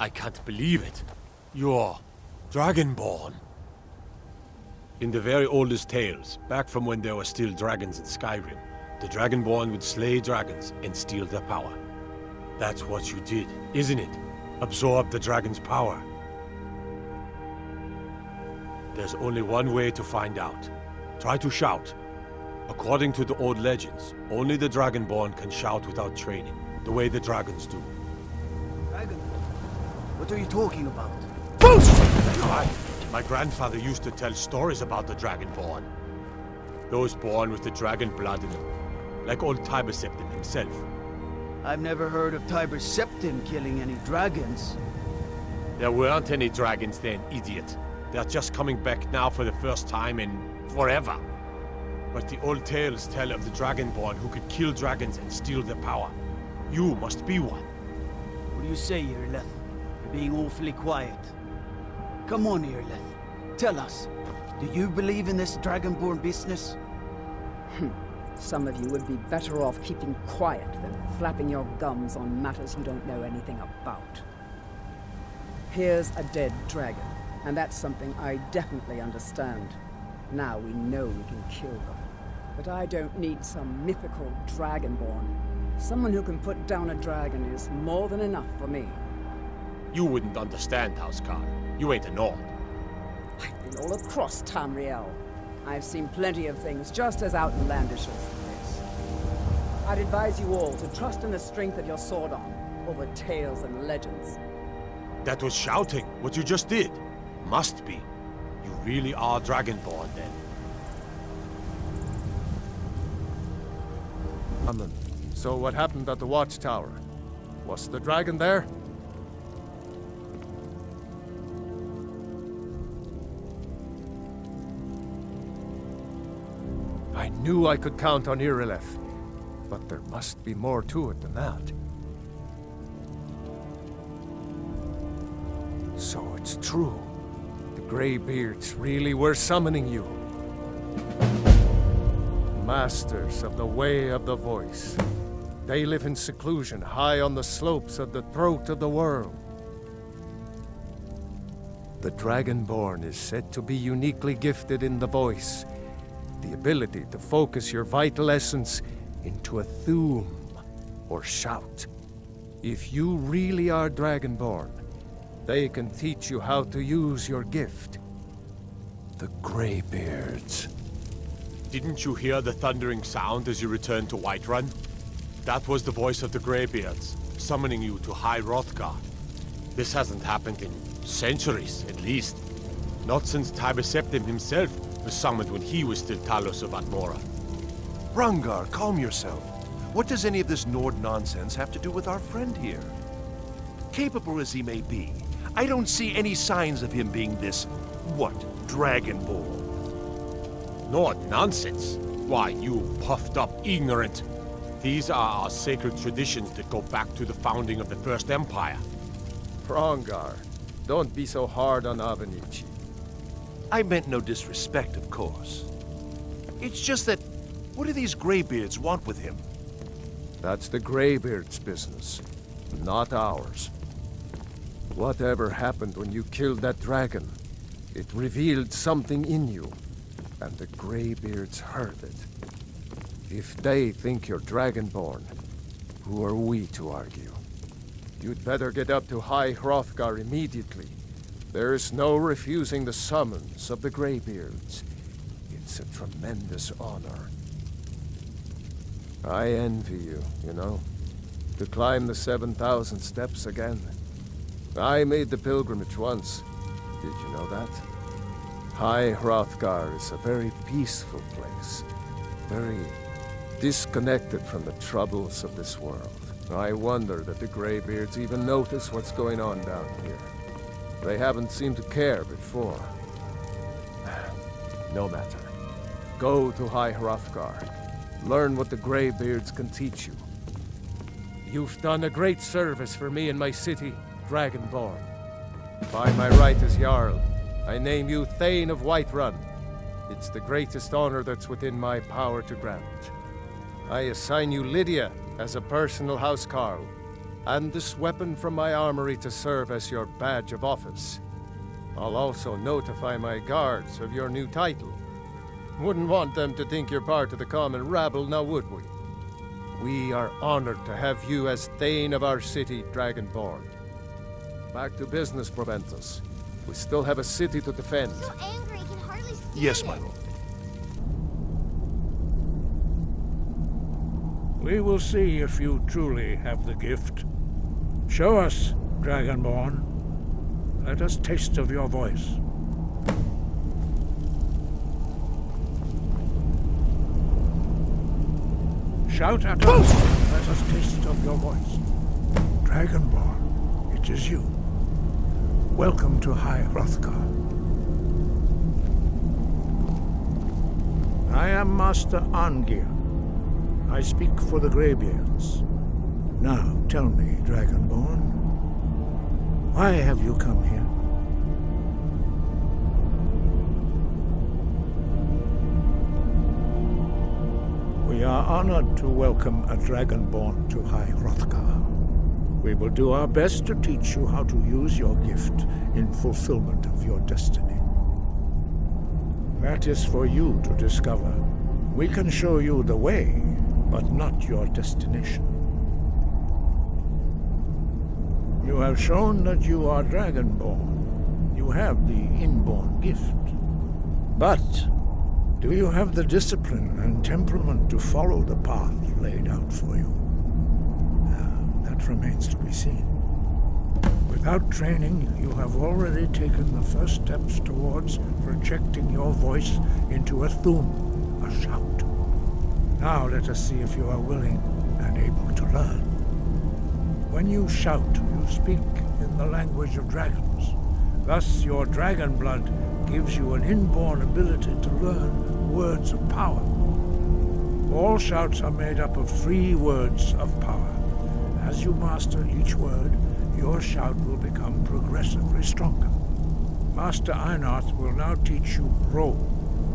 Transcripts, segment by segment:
I can't believe it. You're Dragonborn. In the very oldest tales, back from when there were still dragons in Skyrim, the Dragonborn would slay dragons and steal their power. That's what you did, isn't it? Absorb the dragon's power. There's only one way to find out. Try to shout. According to the old legends, only the Dragonborn can shout without training, the way the dragons do. Dragon? What are you talking about? My grandfather used to tell stories about the Dragonborn. Those born with the dragon blood in them, like old Tiber Septim himself. I've never heard of Tiber Septim killing any dragons. There weren't any dragons then, idiot. They're just coming back now for the first time in forever. But the old tales tell of the Dragonborn who could kill dragons and steal their power. You must be one. What do you say, Irleth? You're being awfully quiet. Come on, Irleth. Tell us, do you believe in this Dragonborn business? Some of you would be better off keeping quiet than flapping your gums on matters you don't know anything about. Here's a dead dragon, and that's something I definitely understand. Now we know we can kill them. But I don't need some mythical Dragonborn. Someone who can put down a dragon is more than enough for me. You wouldn't understand, Housecarl. You ain't a Nord. I've been all across Tamriel. I've seen plenty of things just as outlandish as this. I'd advise you all to trust in the strength of your sword arm over tales and legends. That was shouting, what you just did. Must be. You really are Dragonborn, then. So what happened at the watchtower? Was the dragon there? I knew I could count on Irileth, but there must be more to it than that. So it's true. The Greybeards really were summoning you. Masters of the Way of the Voice. They live in seclusion high on the slopes of the throat of the world. The Dragonborn is said to be uniquely gifted in the voice. The ability to focus your vital essence into a thum, or shout. If you really are Dragonborn, they can teach you how to use your gift. The Greybeards. Didn't you hear the thundering sound as you returned to Whiterun? That was the voice of the Greybeards, summoning you to High Hrothgar. This hasn't happened in centuries, at least. Not since Tiber Septim himself was summoned when he was still Talos of Atmora. Hrongar, calm yourself. What does any of this Nord nonsense have to do with our friend here? Capable as he may be, I don't see any signs of him being this, Dragonborn. Nord nonsense? Why, you puffed up ignorant. These are our sacred traditions that go back to the founding of the First Empire. Hrongar, don't be so hard on Avenici. I meant no disrespect, of course. It's just that, what do these Greybeards want with him? That's the Greybeards' business, not ours. Whatever happened when you killed that dragon, it revealed something in you, and the Greybeards heard it. If they think you're Dragonborn, who are we to argue? You'd better get up to High Hrothgar immediately. There's no refusing the summons of the Greybeards. It's a tremendous honor. I envy you, you know, to climb the 7,000 steps again. I made the pilgrimage once. Did you know that? High Hrothgar is a very peaceful place. Very disconnected from the troubles of this world. I wonder that the Greybeards even notice what's going on down here. They haven't seemed to care before. No matter. Go to High Hrothgar. Learn what the Greybeards can teach you. You've done a great service for me and my city, Dragonborn. By my right as Jarl, I name you Thane of Whiterun. It's the greatest honor that's within my power to grant. I assign you Lydia as a personal housecarl. and this weapon from my armory to serve as your badge of office. I'll also notify my guards of your new title. Wouldn't want them to think you're part of the common rabble, now would we? We are honored to have you as Thane of our city, Dragonborn. Back to business, Proventus. We still have a city to defend. So angry, he can hardly stand Yes, it. my lord. We will see if you truly have the gift. Show us, Dragonborn. Let us taste of your voice. Shout at us. Let us taste of your voice. Dragonborn, it is you. Welcome to High Hrothgar. I am Master Arngir. I speak for the Greybeards. Now, tell me, Dragonborn, why have you come here? We are honored to welcome a Dragonborn to High Hrothgar. We will do our best to teach you how to use your gift in fulfillment of your destiny. That is for you to discover. We can show you the way, but not your destination. You have shown that you are Dragonborn. You have the inborn gift. But do you have the discipline and temperament to follow the path laid out for you? That remains to be seen. Without training, you have already taken the first steps towards projecting your voice into a thum, a shout. Now let us see if you are willing and able to learn. When you shout, you speak in the language of dragons. Thus, your dragon blood gives you an inborn ability to learn words of power. All shouts are made up of 3 words of power. As you master each word, your shout will become progressively stronger. Master Einarth will now teach you Ro,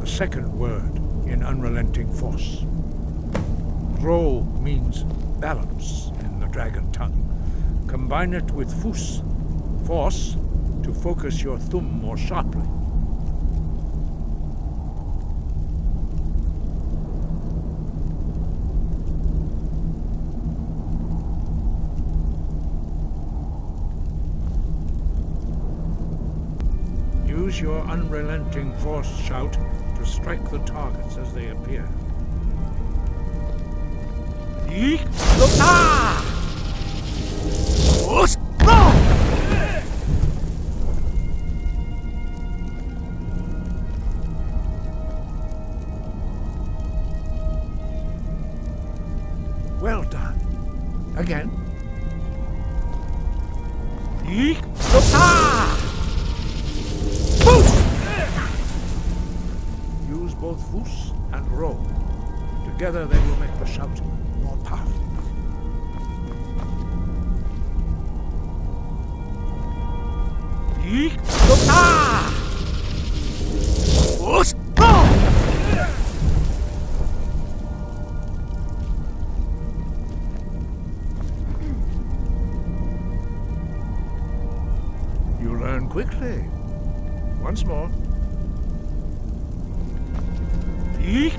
the second word in Unrelenting Force. Ro means balance in the dragon tongue. Combine it with Fus, force, to focus your thumb more sharply. Use your unrelenting force shout to strike the targets as they appear. Yeek! Ah! Well done. Again. Yeek! Ah! Use both Fus and Ro. Together they will make the shout more powerful. Yeek! Ah! You learn quickly. Once more. Yeek!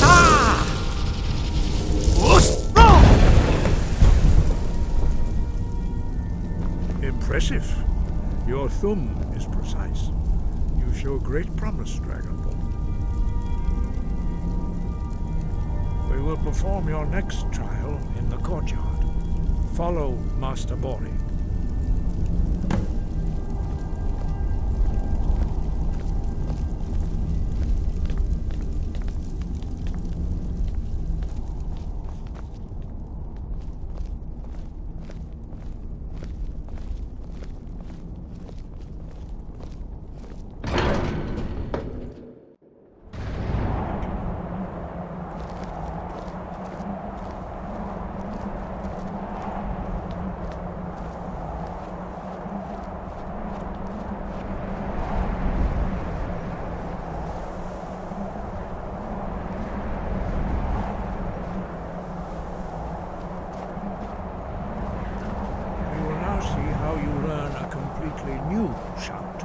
Ah! Impressive. Your thumb is precise. You show great promise, Dragonborn. We will perform your next trial in the courtyard. Follow Master Bori. see how you learn a completely new shout.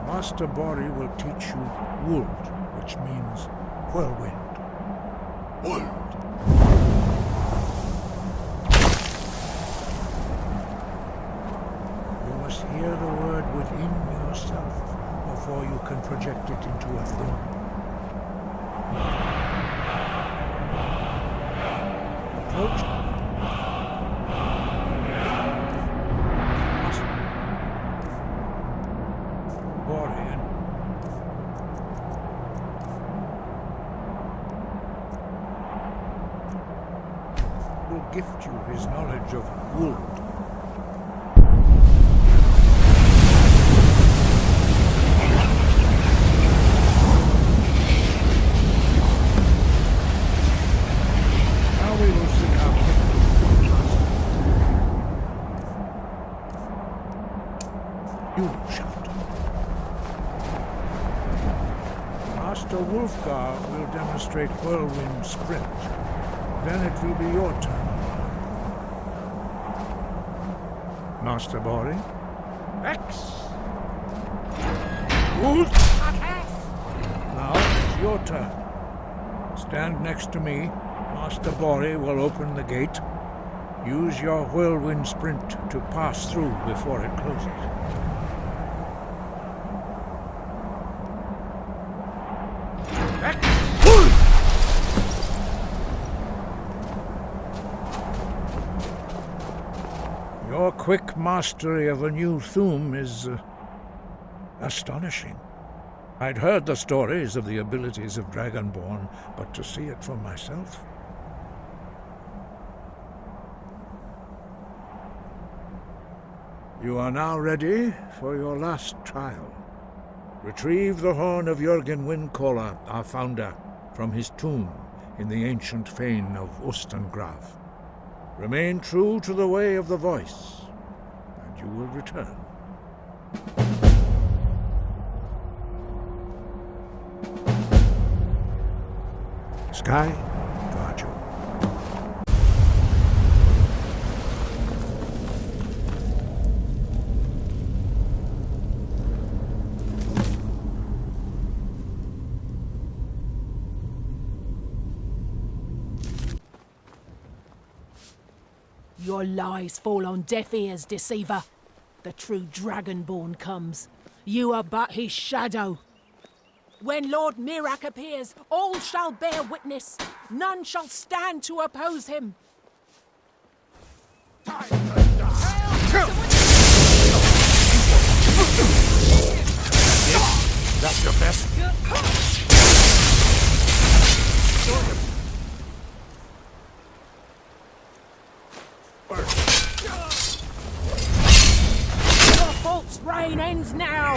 Master Bori will teach you Wold, which means whirlwind. Wold. You must hear the word within yourself before you can project it into a thing. Approach. Borian. Will gift you his knowledge of Wold. Now we will see how quickly you shout. Master Wolfgar will demonstrate whirlwind sprint. Then it will be your turn. Master Bori. X. Wolf. Now it's your turn. Stand next to me. Master Bori will open the gate. Use your whirlwind sprint to pass through before it closes. Your quick mastery of a new Thuum is astonishing. I'd heard the stories of the abilities of Dragonborn, but to see it for myself... You are now ready for your last trial. Retrieve the horn of Jürgen Windcaller, our founder, from his tomb in the ancient fane of Ustengrav. Remain true to the way of the voice, and you will return. Sky, guard you. Your lies fall on deaf ears, deceiver. The true Dragonborn comes. You are but his shadow. When Lord Mirak appears, all shall bear witness. None shall stand to oppose him. That's your best. Your false reign ends now.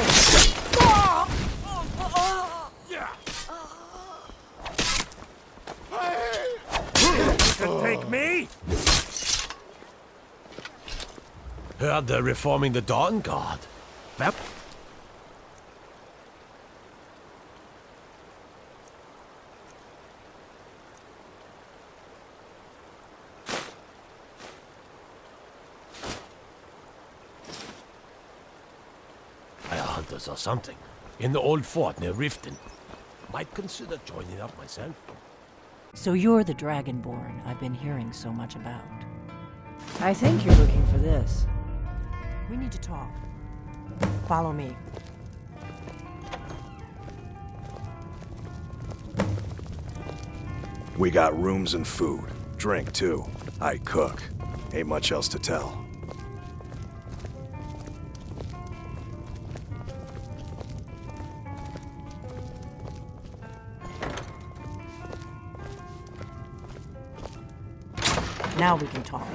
You can take me? Heard they're reforming the Dawn Guard. Yep. Hunters or something. In the old fort near Riften. Might consider joining up myself. So you're the Dragonborn I've been hearing so much about. I think you're looking for this. We need to talk. Follow me. We got rooms and food. Drink, too. I cook. Ain't much else to tell. Now we can talk.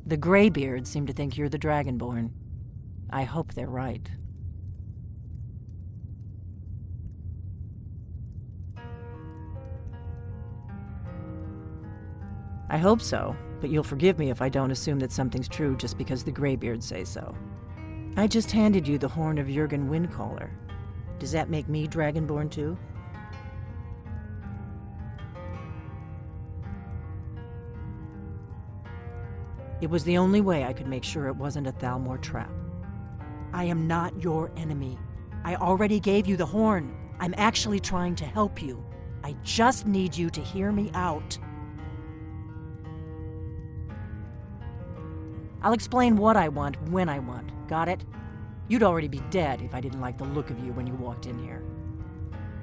The Greybeards seem to think you're the Dragonborn. I hope they're right. I hope so, but you'll forgive me if I don't assume that something's true just because the Greybeards say so. I just handed you the horn of Jurgen Windcaller. Does that make me Dragonborn too? It was the only way I could make sure it wasn't a Thalmor trap. I am not your enemy. I already gave you the horn. I'm actually trying to help you. I just need you to hear me out. I'll explain what I want when I want. Got it? You'd already be dead if I didn't like the look of you when you walked in here.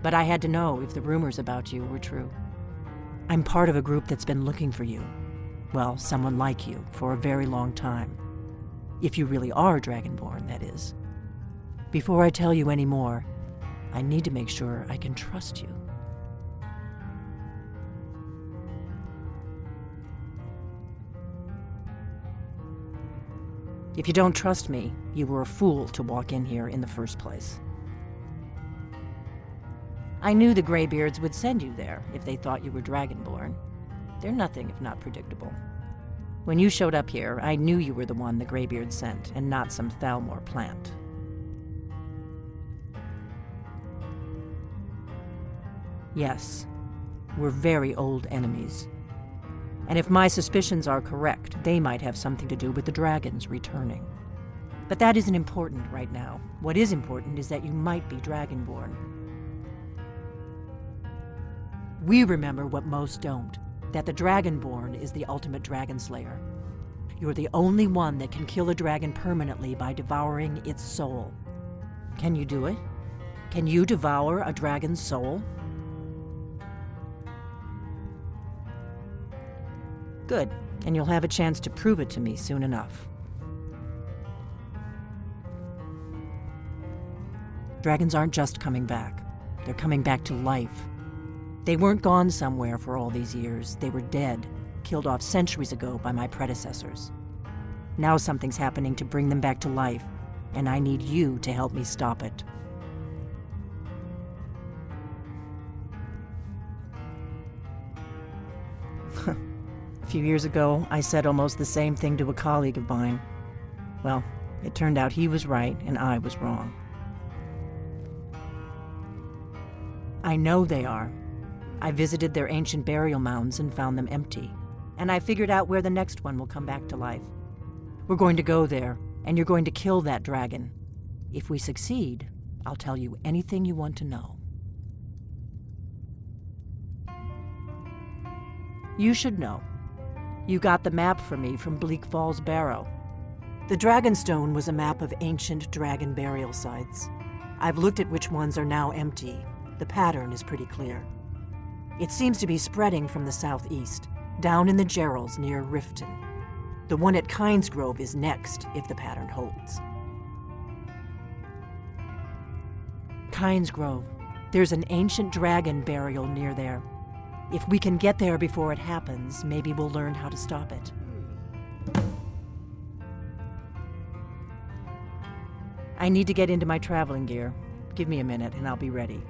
But I had to know if the rumors about you were true. I'm part of a group that's been looking for you. Well, someone like you, for a very long time. If you really are Dragonborn, that is. Before I tell you any more, I need to make sure I can trust you. If you don't trust me, you were a fool to walk in here in the first place. I knew the Greybeards would send you there if they thought you were Dragonborn. They're nothing if not predictable. When you showed up here, I knew you were the one the Greybeards sent, and not some Thalmor plant. Yes, we're very old enemies. And if my suspicions are correct, they might have something to do with the dragons returning. But that isn't important right now. What is important is that you might be Dragonborn. We remember what most don't, that the Dragonborn is the ultimate dragon slayer. You're the only one that can kill a dragon permanently by devouring its soul. Can you do it? Can you devour a dragon's soul? Good, and you'll have a chance to prove it to me soon enough. Dragons aren't just coming back. They're coming back to life. They weren't gone somewhere for all these years. They were dead, killed off centuries ago by my predecessors. Now something's happening to bring them back to life, and I need you to help me stop it. A few years ago, I said almost the same thing to a colleague of mine. Well, it turned out he was right and I was wrong. I know they are. I visited their ancient burial mounds and found them empty. And I figured out where the next one will come back to life. We're going to go there, and you're going to kill that dragon. If we succeed, I'll tell you anything you want to know. You should know. You got the map for me from Bleak Falls Barrow. The Dragonstone was a map of ancient dragon burial sites. I've looked at which ones are now empty. The pattern is pretty clear. It seems to be spreading from the southeast, down in the Gerals near Riften. The one at Kynesgrove is next, if the pattern holds. Kynesgrove. There's an ancient dragon burial near there. If we can get there before it happens, maybe we'll learn how to stop it. I need to get into my traveling gear. Give me a minute and I'll be ready.